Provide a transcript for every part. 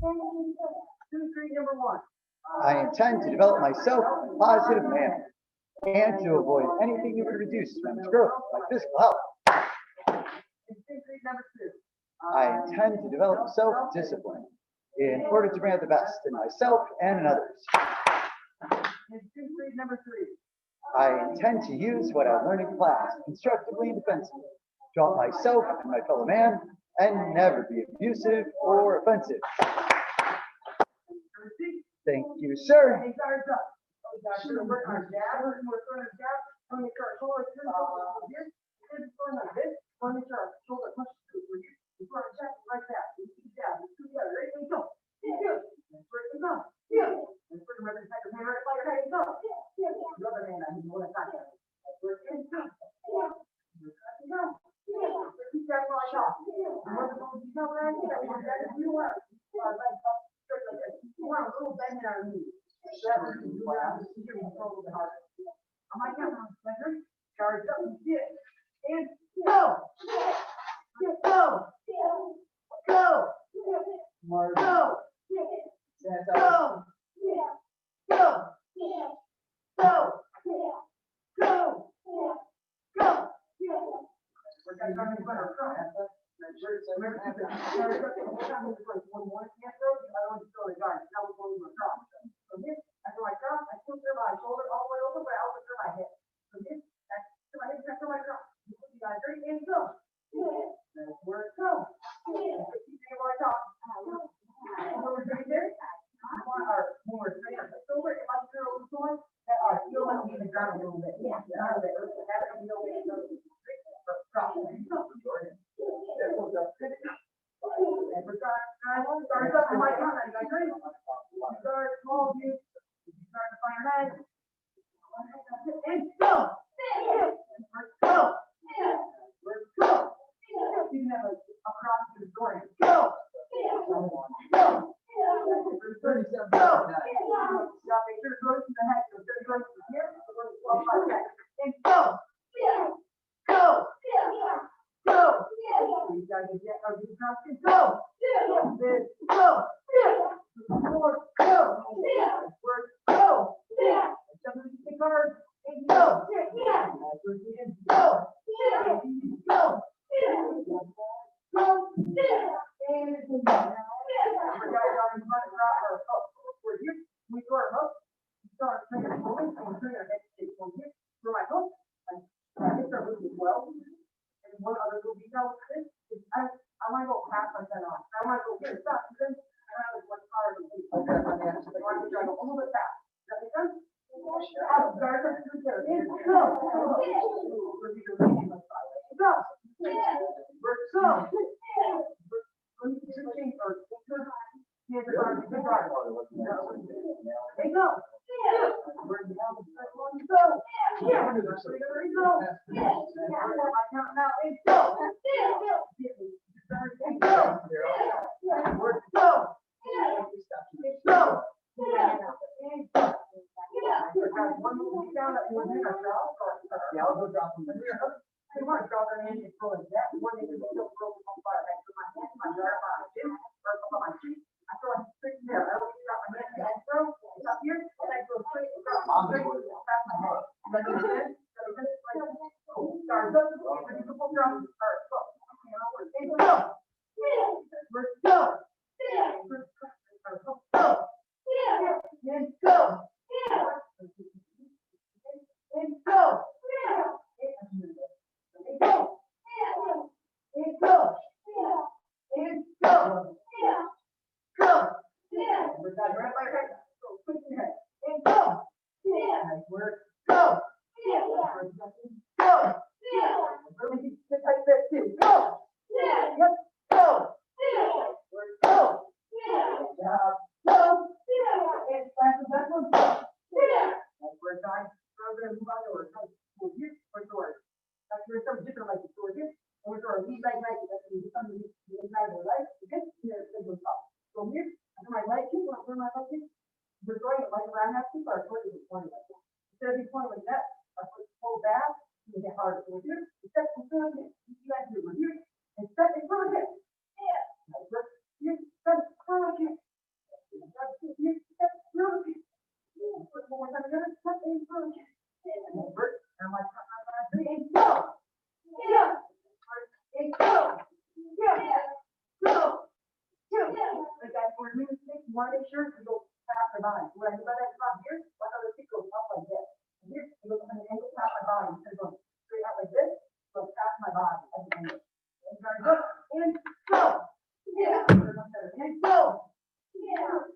Green number 1. I intend to develop myself in a positive manner and to avoid anything that would reduce men's growth, like physical health. Green number 2. I intend to develop self-discipline in order to bring out the best in myself and in others. Green number 3. I intend to use what I learned in class constructively and defensively to help myself and my fellow man and never be abusive or offensive. Thank you, sir. Charge up and get and go. Go. Go. Go. Go. Go. Go. Go. Go. Go. We're going to run in front of our after my cross, I still turn my shoulder all the way over, but I also turn my head. So this, that's my head, after my cross. You got great and go. That's where it goes. Keep thinking while I talk. When we're doing this, when we're straight up over, if I turn over the one, that our heel might be in the ground a little bit. Yeah. A little bit. Have it no way to go. Drop. And we're start up in my comment. You guys ready? Start small view. Start to fire head. And go. Let's go. Let's go. You can have a cross to the door. Go. Go. 37. Go. Now make sure to go to the head. So 30 goes to here. And go. Go. Go. You guys get our good cross. Go. Then go. Forward. Go. Work. Go. Jump into the card. And go. Go. Go. Go. And we go our hook. Start turning our hook. And turn our head from here. Throw my hook. I hit our hook as well. And one other little detail is I want to go half my head on. I want to go here. Stop. Then I have one power to leave. Okay. I want to try to go a little bit fast. Does that make sense? Guard up to there. Go. Go. Let's go. Hey, go. Yeah, I'll go drop them there. I want to drop their hand and throw it that one they can still throw it on fire. I put my hand in my jar on my chin or up on my cheek. I throw it straight there. I don't drop my hand and I throw it's up here and I go straight across my head. Like you said, start up, and you pull down, start up. And go. Let's go. Go. And go. And go. And go. And go. And go. Go. We're done. Right by right. So quick ahead. And go. Nice work. Go. Go. Really get tight there too. Go. Yep. Go. Go. Good job. Go. And fast as that one. Go. Nice work, guys. We're going to move on to our here or doors. There's some different like the door here. And we're going to lead right. That's going to be something the inside of the light. Okay? Here, it goes up. So here, after my light kick, when I turn my light kick, we're going like around that too, our foot is pointing like that. Instead of being pointing like that, our foot pull back, you get harder. So we're here, we step in front of it. You see that here, we're here, and step in front of it. Yeah. Nice work. Here, step in front of it. Or maybe you want to make sure you go past my body. What I do by that stop here, my other feet goes up like this. And here, you go an angle past my body. Instead of going straight out like this, go past my body as an angle. And very good. And go. Yeah. And go. Yeah.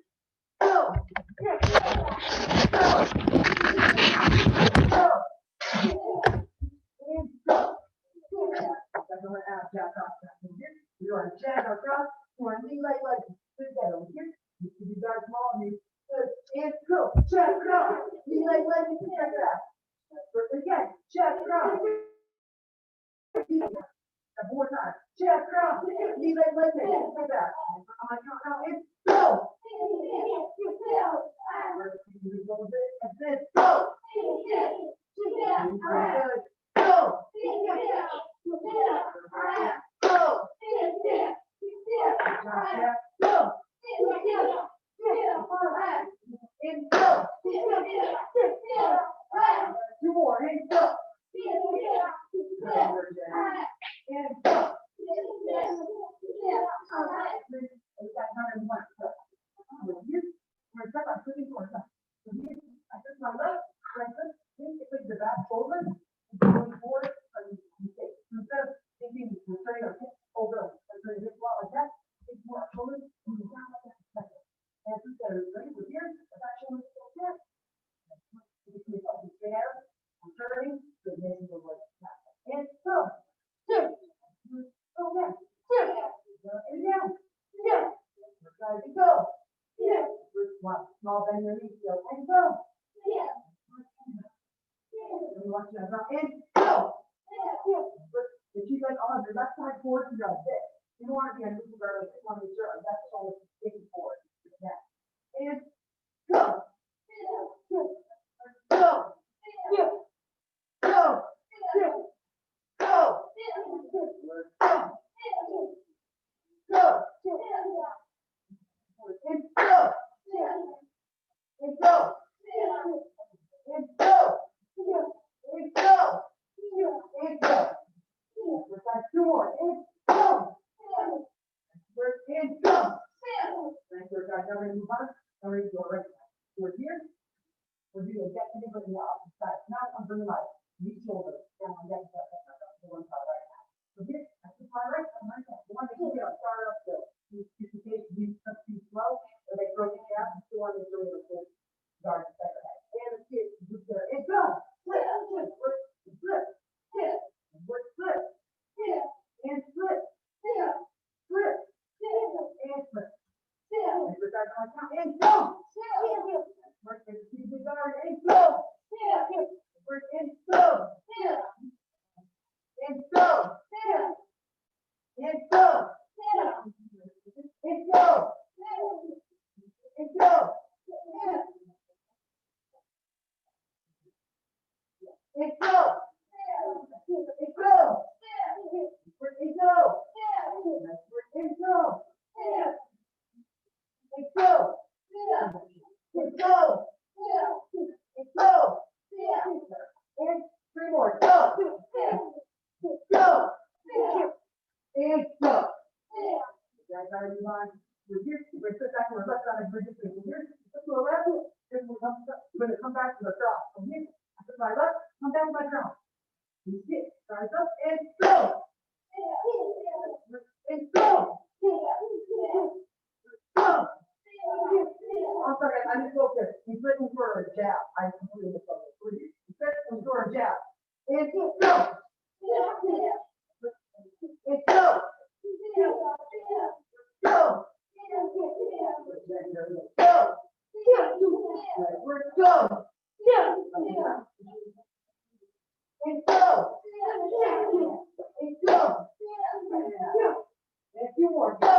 Go. Yeah. Go. Go. And go. That's what we're at, jack off. You are jack across. You want to lean like together over here. You can be very small and good. And go. Jack across. Lean like jack across. Again, jack across. One more time. Jack across. Lean like that. On my count now. And go. And then go. Good. Go. Go. Go. And go. Two more. And go. And go. We got another one. Here, we're going to start by flipping towards us. So here, I took my left, right foot, take the back over, going forward, instead of thinking we're turning our hips over, and turning this wall like that, take more our shoulders, and move down like that. And instead of right, we're here, the back shoulders go here. You can make up the straight arrow, I'm turning, so it makes the word back. And go. Go again. And down. We're trying to go. Small bend your knees, go and go. And you want to jump and go. If you guys all have your left side forward to your this. You don't want to be on moving guard, you want to make sure our left shoulder is taking forward. Yeah. And go. Go. Go. Go. Go. Go. And go. And go. And go. And go. And go. We've got two more. And go. And go. Thank you, guys. Now we're going to move on. Now we're going to go right side. We're here. We're doing a get anybody on the opposite side. Now I'm bringing my knee shoulder down on that side. The one side right now. So here, I put my right side, my side. The one that you get, I'll start up the you too slow, or they broke it down, and still want to do it with guard second head. And the kids, you there. And go. Flip. Flip. Flip. And flip. Flip. And flip. And with that on count. And go. Work and keep the guard. And go. Work and go. And go. And go. And go. And go. And go. And go. And go. And go. And go. And go. And go. And three more. Go. Go. And go. Guys, are you on? We're here. We're sit back. We're left on a bridge. We're here. Flip to the left. Then we're going to come back to the cross. From here, I put my left. Come back to my cross. You sit. Rise up and go. And go. Go. I'm sorry, I just spoke there. He's looking for a jab. I completely misspoke. He's looking for a jab. And go. And go. Go. Go. We're go. And go. And go. And a few more. Go.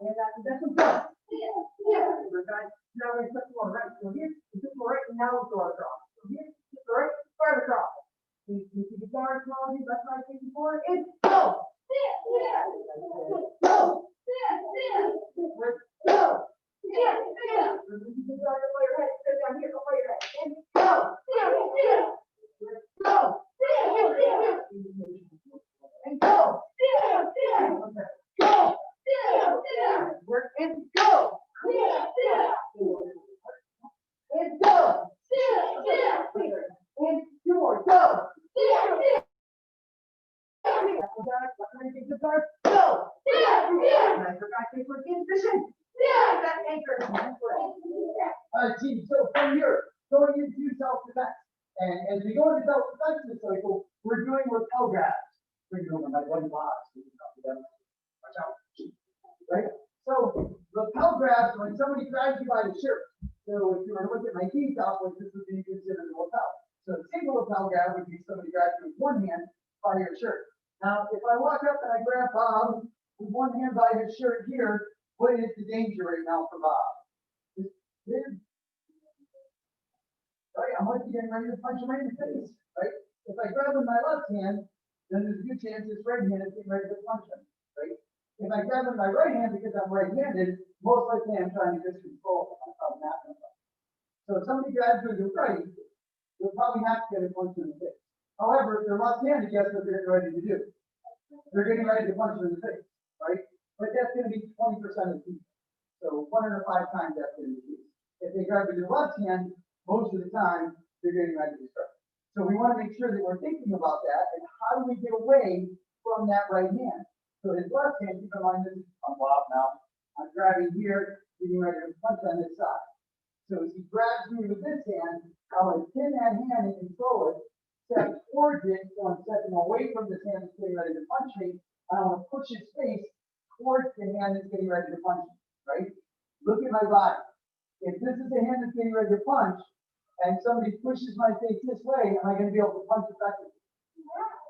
And that's a go. Now we're going to put more right. So here, we put more right, and now we'll go across. So here, put the right, fire across. You see the guard, quality, left side facing forward, and go. Go. Go. You can guard up by your head, sit down here, up by your head, and go. Go. And go. Go. Work and go. And go. And your go. Go. And I forgot to put in position. That anchor. All right, team. So from here, going into self-defense. And as we go into self-defense in this cycle, we're doing repel grabs. Bring it over my one box. Watch out. Right? So repel grabs when somebody grabs you by the shirt. So if you were to look at my knees outwards, this would be considered a lapel. So a single lapel grab would be somebody grabs you with one hand by your shirt. Now, if I walk up and I grab Bob with one hand by his shirt here, what is the danger right now for Bob? Right, I'm like getting ready to punch him right in the face, right? If I grab with my left hand, then there's a good chance this right hand is getting ready to punch him, right? If I grab with my right hand because I'm right-handed, most likely I'm trying to just control that. So if somebody grabs with your right, you'll probably have to get a punch in the face. However, if they're left-handed, guess what they're getting ready to do? They're getting ready to punch you in the face, right? But that's going to be 20% of the people. So 1 out of 5 times that's going to be the case. If they grab with your left hand, most of the time they're getting ready to strike. So we want to make sure that we're thinking about that and how do we get away from that right hand. So his left hand, keep in mind this is I'm off now. I'm grabbing here, getting ready to punch on this side. So as he grabs me with this hand, I want to pin that hand and control it, step towards it, so I'm stepping away from this hand that's getting ready to punch me. I want to push his face towards the hand that's getting ready to punch me, right? Look at my body. If this is the hand that's getting ready to punch, and somebody pushes my face this way, am I going to be able to punch effectively?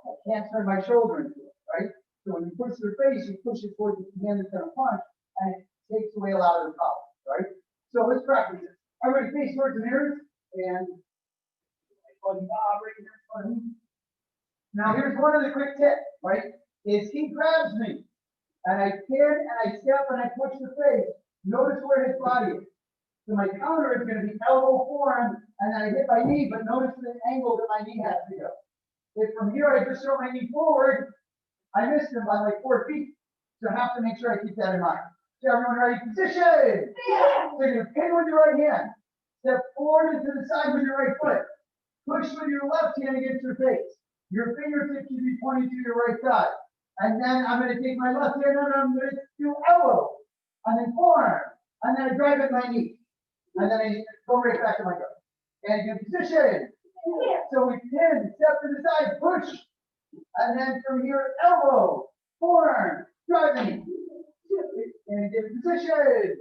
I can't turn my shoulder into it, right? So when you push your face, you push it towards the hand that's going to punch, and it takes away a lot of the power, right? So let's practice this. Everybody face towards the mirrors, and Bob right here in front of me. Now here's one of the quick tips, right? Is he grabs me, and I pin, and I step, and I push the face. Notice where his body is. So my counter is going to be elbow forward, and then I hit my knee, but notice the angle that my knee has to go. If from here I just throw my knee forward, I missed him by like 4 feet. So I have to make sure I keep that in mind. So everyone ready? Position! So you're going to pin with your right hand. Step forward and to the side with your right foot. Push with your left hand against your face. Your fingertips should be pointing to your right side. And then I'm going to take my left hand and I'm going to do elbow. And then forearm. And then I drive at my knee. And then I go right back to my guard. And again, position. So we pin, step to the side, push. And then from here, elbow, forearm, driving. And again, position.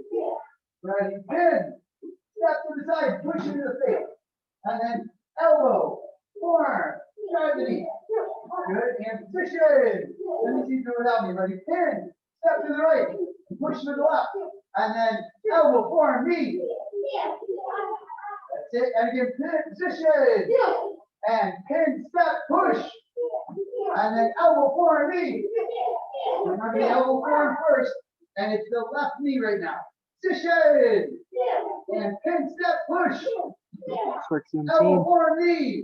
Ready, pin, step to the side, push into the face. And then elbow, forearm, driving. Good, and position. Let me see you do it without me. Ready, pin, step to the right, push to the left. And then elbow, forearm, knee. That's it. And again, pin, position. And pin, step, push. And then elbow, forearm, knee. Remember the elbow, forearm first. And it's the left knee right now. Position. And pin, step, push. Elbow, forearm, knee.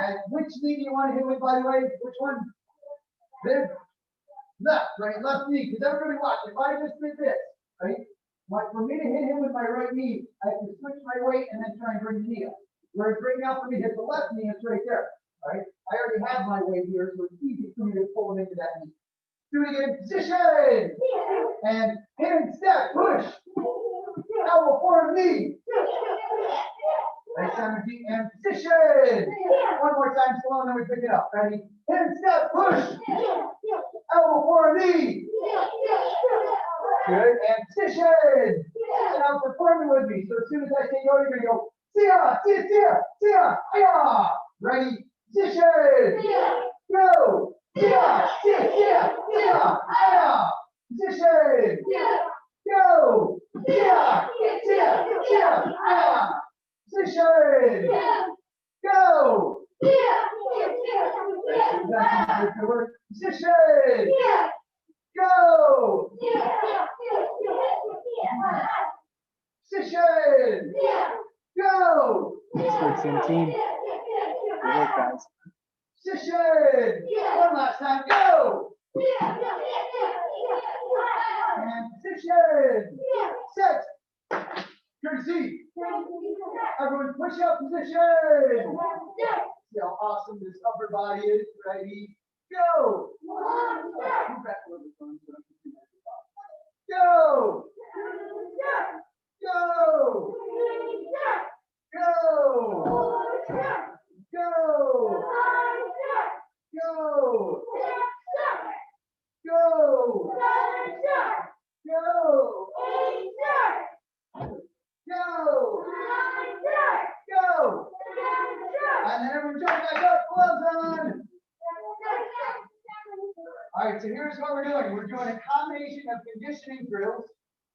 And which knee do you want to hit with, by the way? Which one? This. Left, right? Left knee. Because everybody watch. If I just did this, right? For me to hit him with my right knee, I have to switch my weight and then try and bring the knee up. Whereas right now for me to hit the left knee, it's right there. Right? I already have my weight here, so it's easy for me to pull him into that knee. Do it again. Position. And pin, step, push. Elbow, forearm, knee. Right, center G and position. One more time, slow, and then we pick it up. Ready? Pin, step, push. Elbow, forearm, knee. Good, and position. And now perform it with me. So as soon as I say go, you're going to go, see ya, see ya, see ya, see ya, hi-ya. Ready? Position. Go. See ya, see ya, see ya, see ya, hi-ya. Position. Go. See ya, see ya, see ya, hi-ya. Position. Go. Position. Go. Position. Go. Nice work, team. Good work, guys. Position. One last time. Go. Jr. Z. Everyone push up position. See how awesome this upper body is. Ready, go. Move back a little bit. Go. Go. Go. Go. Go. Go. Go. Go. Go. And then everyone jump back up. Well done. All right, so here's what we're doing. We're doing a combination of conditioning drills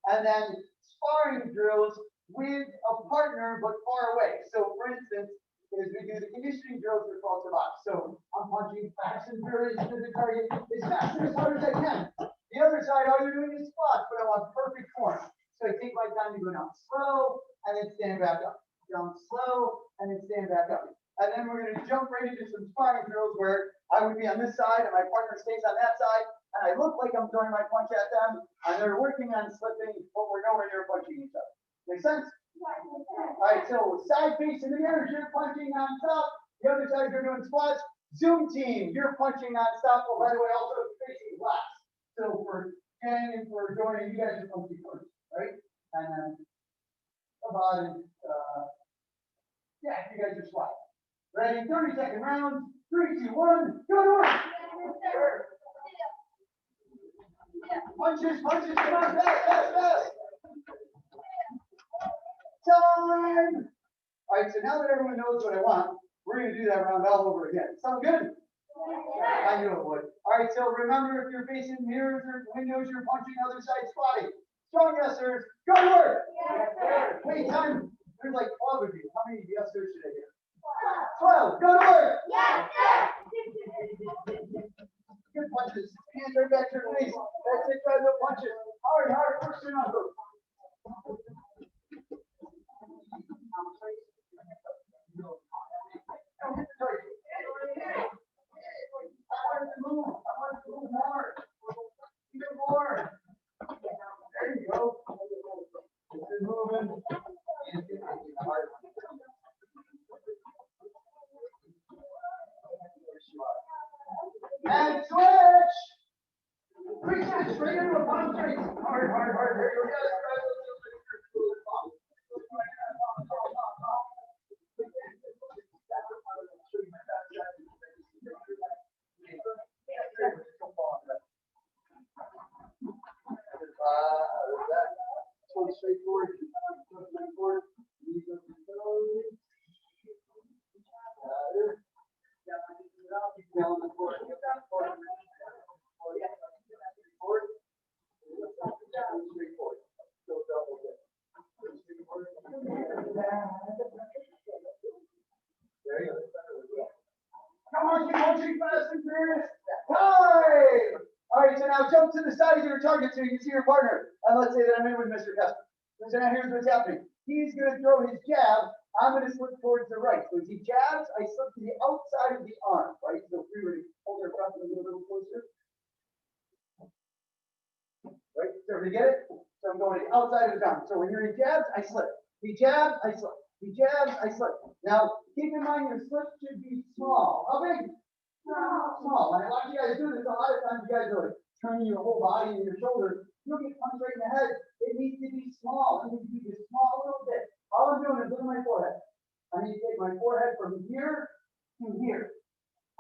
and then sparring drills with a partner but far away. So for instance, as we do the conditioning drills, they're called to box. So I'm punching fast and furious into the target as fast and as hard as I can. The other side, all you're doing is squats, but I want perfect form. So I take my time to go down slow and then stand back up. Down slow and then stand back up. And then we're going to jump right into some sparring drills where I would be on this side and my partner stays on that side. And I look like I'm throwing my punch at them. And they're working on slipping, but we're nowhere near punching each other. Make sense? All right, so side face in the mirrors, you're punching on top. The other side, you're doing squats. Zoom team, you're punching on top. Oh, by the way, also facing glass. So for Jen and for Dorian, you guys are punching first, right? And then about it, yeah, you guys are squatting. Ready? 30-second round. 3, 2, 1, go to work. Punches, punches, come on, fast, fast, fast. Time. All right, so now that everyone knows what I want, we're going to do that round all over again. Sound good? I knew it would. All right, so remember, if you're facing mirrors or windows, you're punching other side squatting. Strong yesers, go to work. Wait, time. There's like 12 of you. How many yesers should I hear? 12. Go to work. Good punches. Hands right back to your face. That's it, guys. No punches. Hard, hard. Push it on. I want to move more. Even more. There you go. This is moving. And switch. Switch straight into a punch straight. Hard, hard, hard. There you go. Straightforward. Straightforward. Down the court. Straightforward. Still double dip. There you go. Come on, keep punching fast and furious. Time! All right, so now jump to the side of your target so you can see your partner. And let's say that I'm in with Mr. Kessler. So now here's what's happening. He's going to throw his jab. I'm going to slip towards the right. So as he jabs, I slip to the outside of the arm, right? So if we were to hold our breath and get a little closer. Right? So we get it? So I'm going to the outside of the arm. So when you're in jabs, I slip. He jabs, I slip. He jabs, I slip. Now, keep in mind your slip should be small. How big? Small. When I watch you guys do this, a lot of times you guys are like turning your whole body and your shoulders. You'll get punched right in the head. It needs to be small. It needs to be just small, a little bit. All I'm doing is look at my forehead. I need to take my forehead from here to here.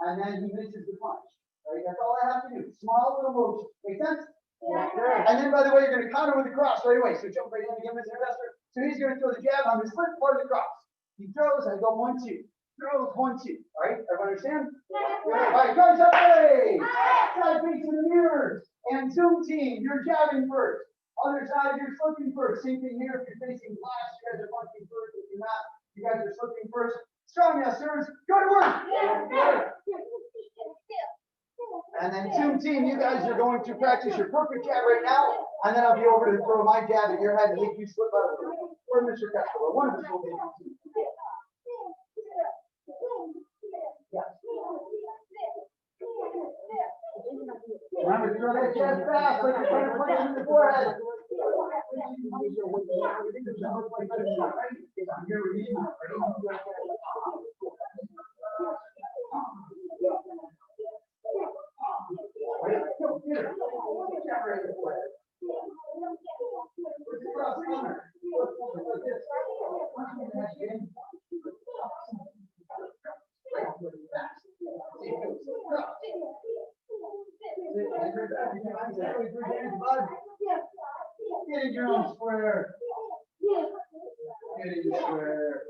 And then he misses the punch. Right? That's all I have to do. Small little motion. Make sense? Yeah. And then, by the way, you're going to counter with the cross right away. So jump right in again, Mr. Investor. So he's going to throw the jab. I'm going to slip for the cross. He throws, I go 1, 2. Throws 1, 2. All right? Everyone understand? Yeah. All right, guys, up way. Side face in the mirrors. And Zoom team, you're jabbing first. Other side, you're slipping first. Same thing here. If you're facing glass, you guys are punching first. If you're not, you guys are slipping first. Strong, yes, sirs. Go to work. And then Zoom team, you guys are going to practice your perfect jab right now. And then I'll be over to throw my jab at your head and make you slip out of it. Or Mr. Kessler. One of us will be able to. Yes. Remember, throw that jab fast like you're trying to punch in the forehead. Get in your own square. Get in your square.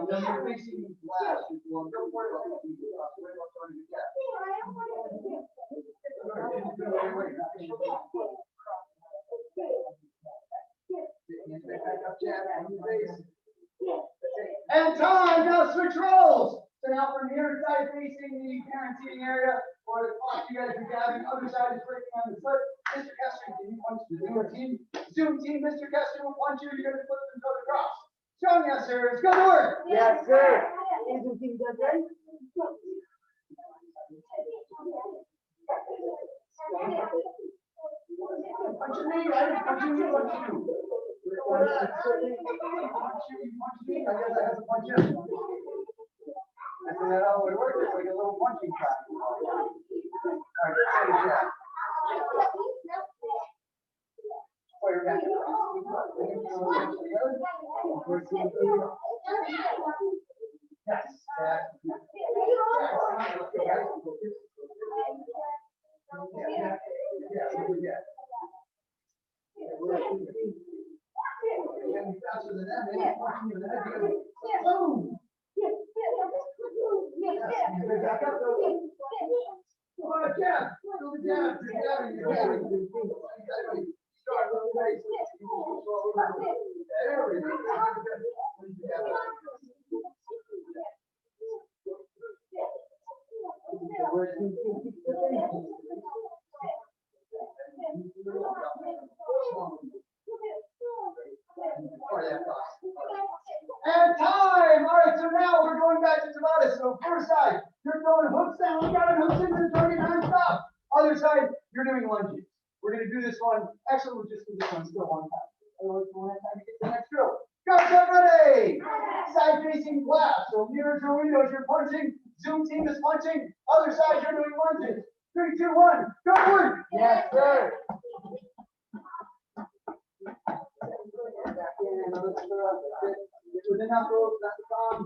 Then you're facing glass. Don't worry about it. Worry about trying to get. And time, now switch roles. So now from here, side facing the parent seating area, or the clock you guys are gathering, other side is breaking on the foot. Mr. Kester, can you punch the Zoom team? Zoom team, Mr. Kester will punch you, you're going to flip them, go across. John, yes, sir. It's good work. Yes, sir. Zoom team does right. Punch me, I didn't punch you, punch you. Punch me, I guess I have to punch you. That's how it works. It's like a little punching track. All right, yeah. Player back. Yes. Faster than that, maybe punching you in the head. Boom! Back up, though. Come on, jab. Go to jab. You're jabbing. You're jabbing. Start a little base. There we go. And time! All right, so now we're going back to Tabata. So first side, you're throwing hooks down, look out, hooks in and turning non-stop. Other side, you're doing lunges. We're going to do this one. Actually, we'll just do this one still one time. Otherwise, we'll have time to get to the next drill. Go, get ready! Side facing glass. So mirror to windows, you're punching. Zoom team is punching. Other side, you're doing lunges. 3, 2, 1, go for it! Yes, sir. With the knuckles, not the palm.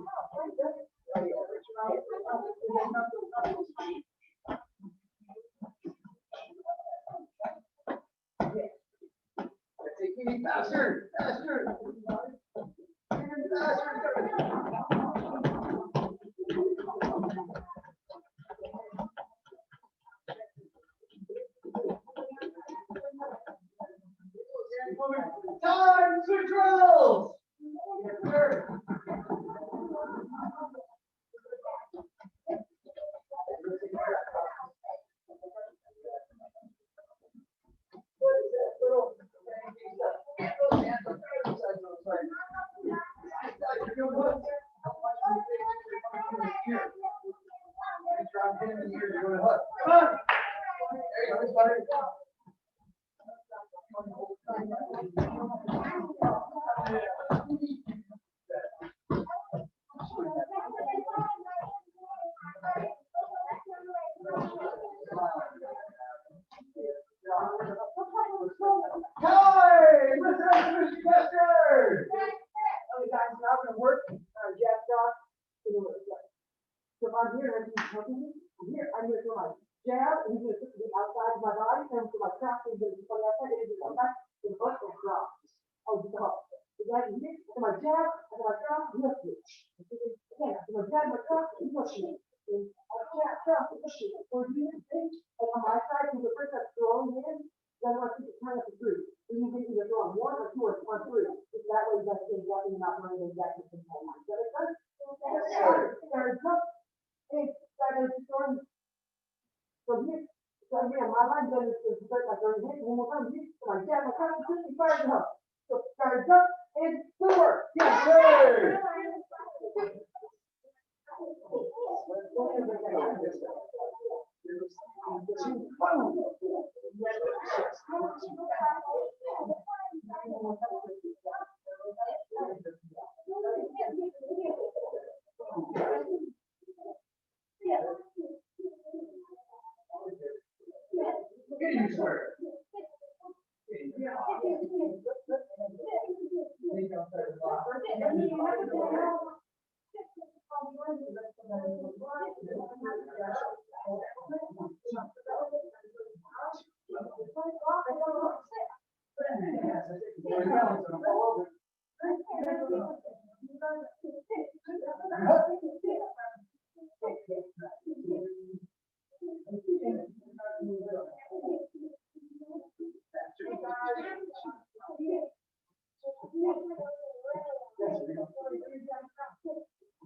Take faster, faster. Even faster. Time to drills. Yes, sir. Come on. There you go, buddy. Hi, Mr. Kester. Okay, guys, now we're gonna work jab shot. So if I'm here, and he's helping me, I'm here, I'm gonna throw my jab, and he's gonna put the outside of my body, and for my crop, he's gonna put the outside, and he's gonna back, and the butt will drop. Oh, just up. Is that here? And my jab, and my crop, lift it. Again, so my jab, my crop, he push it. And I jab, crop, push it. So if you think, and on my side, so the first time throwing in, then I want to turn up the three. Then you think you're throwing 1 or 2 or 1, 3. Just that way you guys can exactly not running the exact same time. Is that okay? Third cup. And started throwing. So here, my line then is start like throwing hit. One more time, hit. So my jab, my crop, quickly fires it up. So started up and forward. Yes, sir.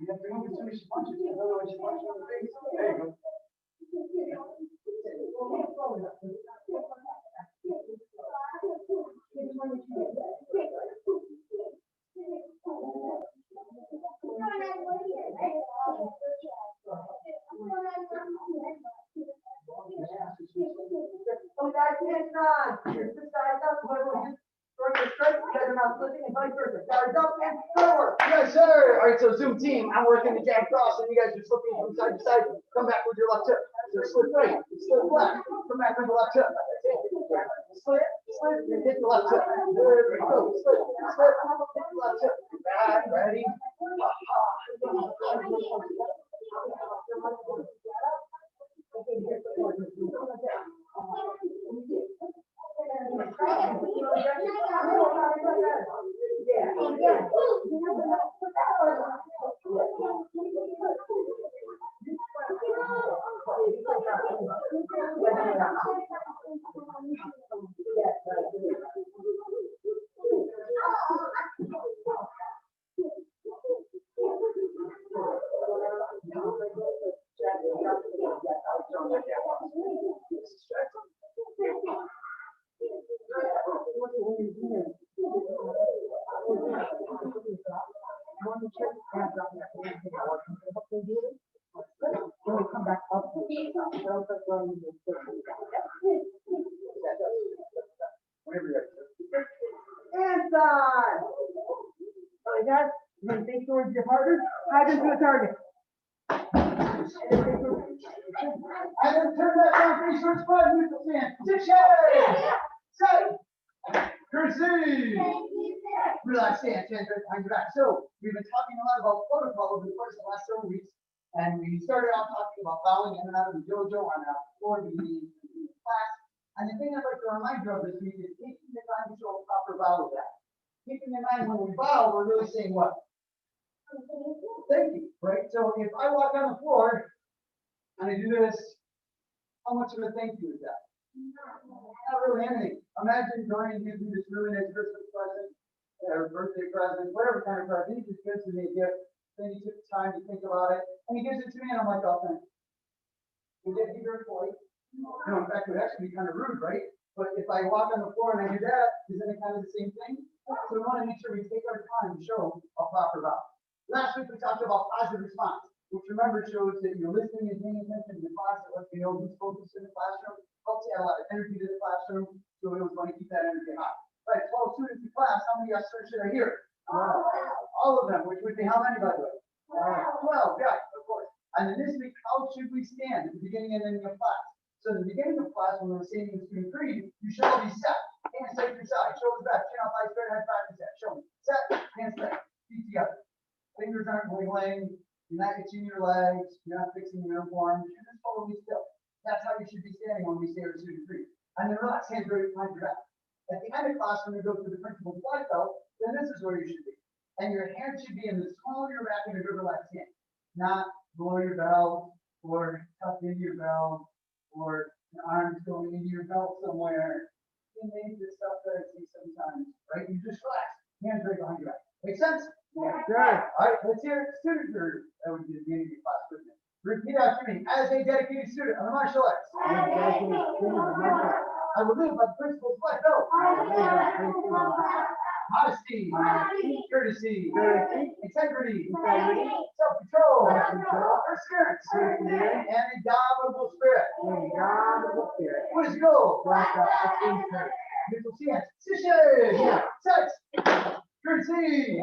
You have to move as soon as she punches, because otherwise she punches you in the face. There you go. Oh, guys, hands on. This side's up. Throwing your strikes because they're not flipping and vice versa. Guards up and forward. Yes, sir. All right, so Zoom team, I'm working the jab cross, and you guys are slipping from side to side. Come back with your left hip. So slip right, slip left. Come back with the left hip. Slip, slip, and hit the left hip. There we go. Slip, slip, hit the left hip. Back, ready. Inside. All right, guys, you're going to face towards your partner. Hide into a target. And then turn that down, face towards front, neutral stand. Position. Set. Curtsy. Relax, stand, hands right behind your back. So, we've been talking a lot about protocol over the course of the last several weeks. And we started off talking about bowing in and out of the dojo on a floor beginning the class. And the thing I'd like to remind you of this week is taking the time to show a proper bow with that. Keeping in mind when we bow, we're really saying what? Thank you, right? So if I walk on the floor and I do this, how much of a thank you is that? Not really anything. Imagine Dorian gives me this really nice Christmas present, or birthday present, whatever kind of present. He just gives me a gift. Then he took the time to think about it, and he gives it to me, and I'm like, oh, thanks. You get to be very polite. No, in fact, it would actually be kind of rude, right? But if I walk on the floor and I do that, isn't it kind of the same thing? So we want to make sure we take our time to show a proper bow. Last week we talked about positive response, which remember shows that you're listening and paying attention to the class. It lets you know who's focused in the classroom. Helps you add a lot of energy to the classroom, so we always want to keep that energy high. Right, 12 students in class, how many should I hear? All of them, which would be how many, by the way? 12, yeah, of course. And then this week, how should we stand at the beginning and ending of class? So in the beginning of class, when we're saying the student creed, you should all be set. Hands side to side, shoulders back, chin up, eyes straight ahead, practice that. Show me. Set, hands straight, feet together. Fingers aren't wiggling, you're not itching your legs, you're not fixing your uniform, you're just totally still. That's how you should be standing when we say our student creed. And then relax, hands right behind your back. At the end of class, when you go through the principal's black belt, then this is where you should be. And your hands should be in the small of your back and your relaxed hand. Not below your belt, or tucked into your belt, or your arms going into your belt somewhere. You make this stuff that I see sometimes, right? You just relax, hands right behind your back. Make sense? Yes, sir. All right, let's hear student group. That would be the beginning of your class, wouldn't it? Repeat after me. As a dedicated student of the martial arts, I will live by the principles of life. Modesty, courtesy, integrity, self-control, perseverance, and indomitable spirit. What is your goal? Neutral stance. Position. Set. Courtesy.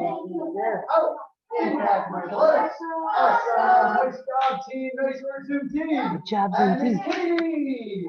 Out. Impact martial arts. Awesome. Nice job, team. Nice work, Zoom team. Good job, And Zoom Miss team. Katie.